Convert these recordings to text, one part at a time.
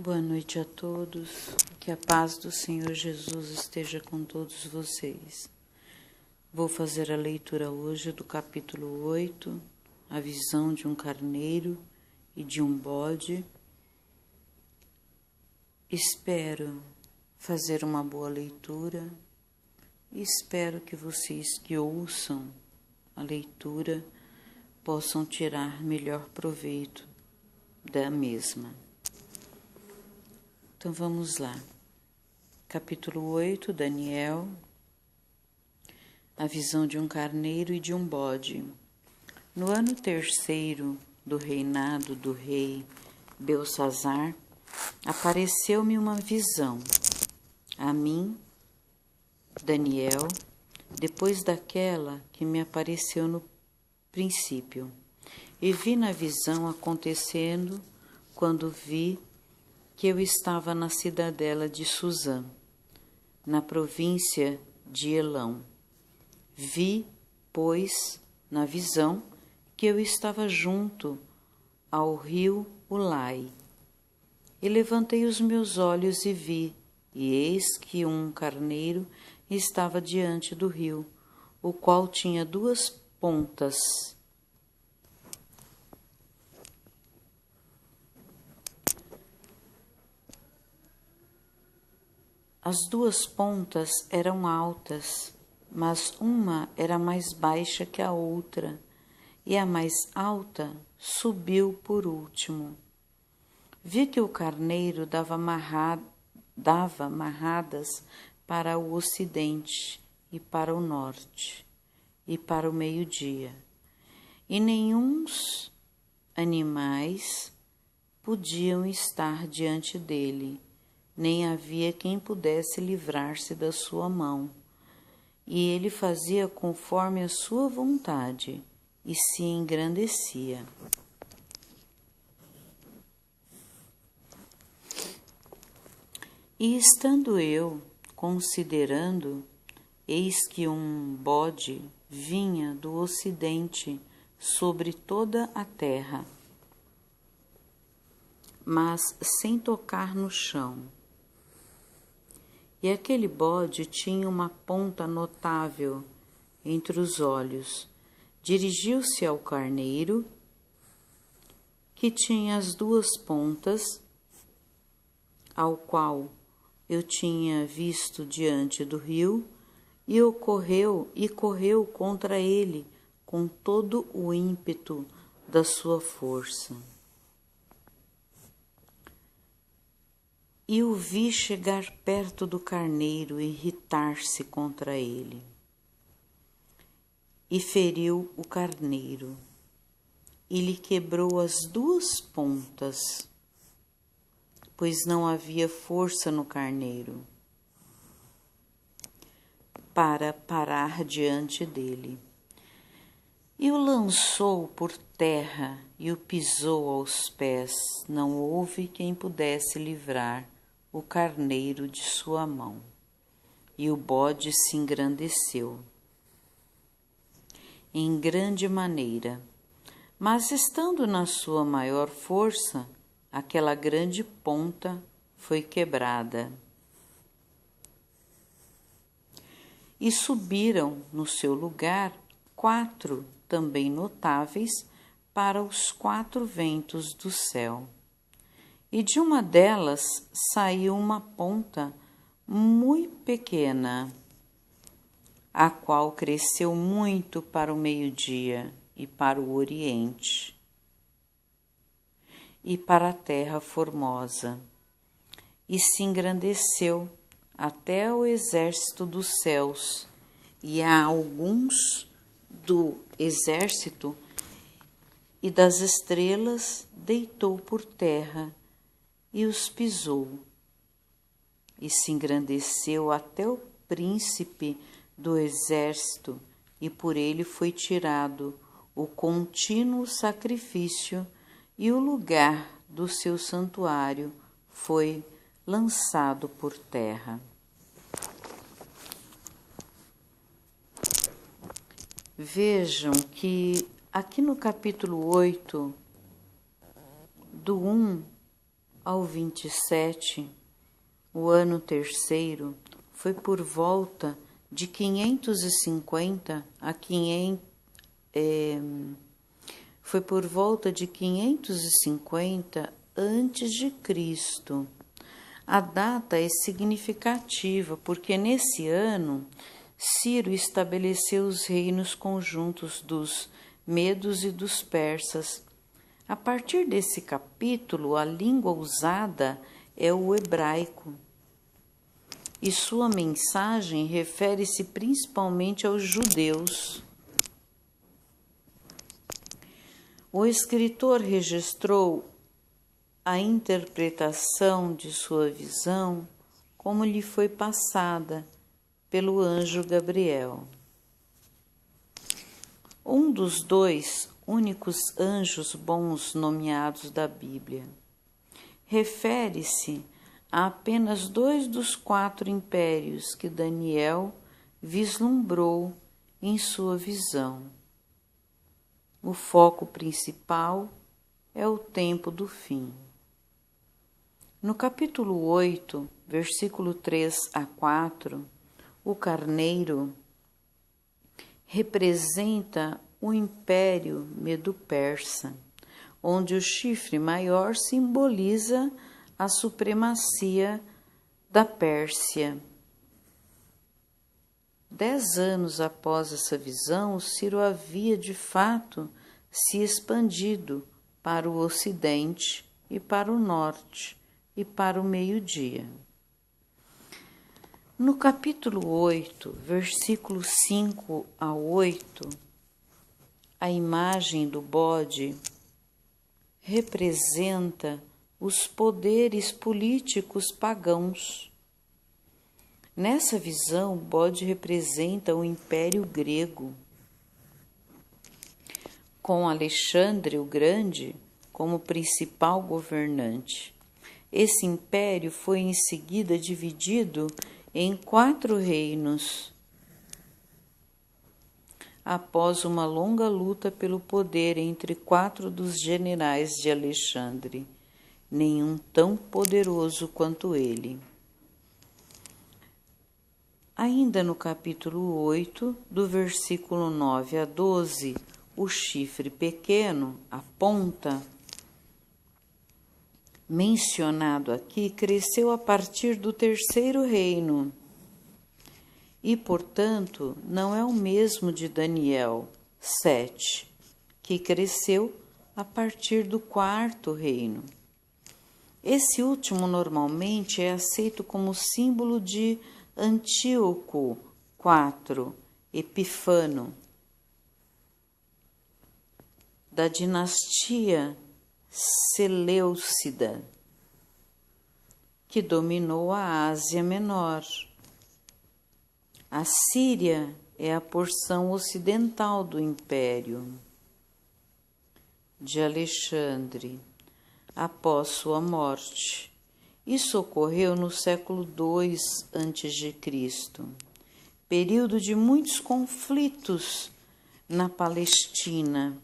Boa noite a todos, que a paz do Senhor Jesus esteja com todos vocês. Vou fazer a leitura hoje do capítulo 8, a visão de um carneiro e de um bode. Espero fazer uma boa leitura e espero que vocês que ouçam a leitura possam tirar melhor proveito da mesma. Então vamos lá. Capítulo 8, Daniel, a visão de um carneiro e de um bode. No ano terceiro do reinado do rei Belsassar, apareceu-me uma visão. A mim, Daniel, depois daquela que me apareceu no princípio. E vi na visão acontecendo quando vi que eu estava na cidadela de Susã, na província de Elão. Vi, pois, na visão, que eu estava junto ao rio Ulai. E levantei os meus olhos e vi, e eis que um carneiro estava diante do rio, o qual tinha duas pontas. As duas pontas eram altas, mas uma era mais baixa que a outra, e a mais alta subiu por último. Vi que o carneiro dava marradas para o ocidente e para o norte, e para o meio-dia, e nenhuns animais podiam estar diante dele, nem havia quem pudesse livrar-se da sua mão. E ele fazia conforme a sua vontade, e se engrandecia. E estando eu considerando, eis que um bode vinha do ocidente sobre toda a terra, mas sem tocar no chão. E aquele bode tinha uma ponta notável entre os olhos. Dirigiu-se ao carneiro, que tinha as duas pontas, ao qual eu tinha visto diante do rio, e correu contra ele com todo o ímpeto da sua força. E o vi chegar perto do carneiro e irritar-se contra ele. E feriu o carneiro, e lhe quebrou as duas pontas, pois não havia força no carneiro para parar diante dele. E o lançou por terra e o pisou aos pés. Não houve quem pudesse livrar o carneiro de sua mão, e o bode se engrandeceu em grande maneira, mas estando na sua maior força, aquela grande ponta foi quebrada. E subiram no seu lugar 4 também notáveis para os 4 ventos do céu. E de uma delas saiu uma ponta muito pequena, a qual cresceu muito para o meio-dia e para o oriente, e para a terra formosa, e se engrandeceu até o exército dos céus, e a alguns do exército e das estrelas deitou por terra, e os pisou, e se engrandeceu até o príncipe do exército, e por ele foi tirado o contínuo sacrifício, e o lugar do seu santuário foi lançado por terra. Vejam que aqui no capítulo 8, do 1 ao 27, o ano terceiro, foi por volta de 550 a 500, foi por volta de 550 antes de Cristo. A data é significativa porque nesse ano Ciro estabeleceu os reinos conjuntos dos medos e dos persas. A partir desse capítulo, a língua usada é o hebraico, e sua mensagem refere-se principalmente aos judeus. O escritor registrou a interpretação de sua visão como lhe foi passada pelo anjo Gabriel. Um dos dois únicos anjos bons nomeados da Bíblia. Refere-se a apenas 2 dos 4 impérios que Daniel vislumbrou em sua visão. O foco principal é o tempo do fim. No capítulo 8, versículo 3 a 4, o carneiro representa o Império Medo-Persa, onde o chifre maior simboliza a supremacia da Pérsia. 10 anos após essa visão, Ciro havia de fato se expandido para o ocidente e para o norte e para o meio-dia. No capítulo 8, versículos 5 a 8, a imagem do bode representa os poderes políticos pagãos. Nessa visão, o bode representa o Império Grego, com Alexandre o Grande como principal governante. Esse império foi em seguida dividido em 4 reinos, após uma longa luta pelo poder entre 4 dos generais de Alexandre, nenhum tão poderoso quanto ele. Ainda no capítulo 8, do versículo 9 a 12, o chifre pequeno, a ponta, mencionado aqui, cresceu a partir do 3º reino e, portanto, não é o mesmo de Daniel 7, que cresceu a partir do 4º reino. Esse último normalmente é aceito como símbolo de Antíoco IV Epifano, da dinastia Seleucida, que dominou a Ásia Menor. A Síria é a porção ocidental do Império de Alexandre, após sua morte. Isso ocorreu no século II a.C., período de muitos conflitos na Palestina.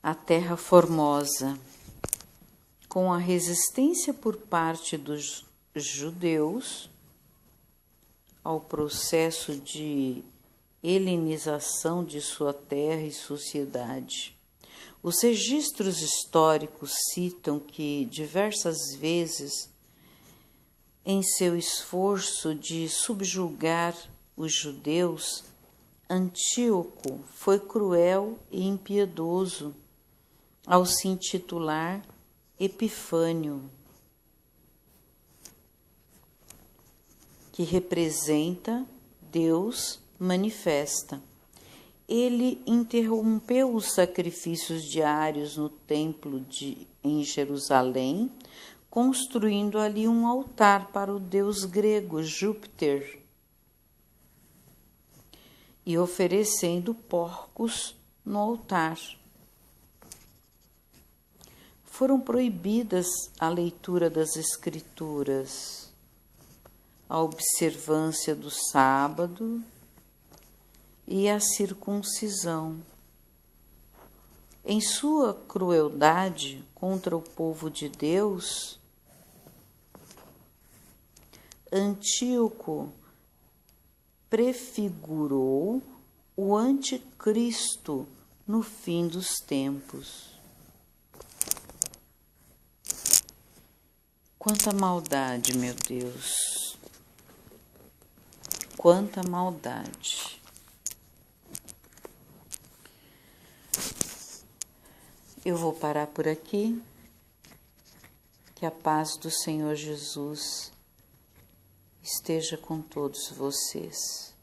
A Terra Formosa, com a resistência por parte dos judeus ao processo de helenização de sua terra e sociedade. Os registros históricos citam que, diversas vezes, em seu esforço de subjugar os judeus, Antíoco foi cruel e impiedoso ao se intitular Epifânio, que representa Deus manifesta. Ele interrompeu os sacrifícios diários no templo em Jerusalém, construindo ali um altar para o deus grego Júpiter e oferecendo porcos no altar. Foram proibidas a leitura das Escrituras, a observância do sábado e a circuncisão. Em sua crueldade contra o povo de Deus, Antíoco prefigurou o anticristo no fim dos tempos. Quanta maldade, meu Deus! Quanta maldade! Eu vou parar por aqui. Que a paz do Senhor Jesus esteja com todos vocês.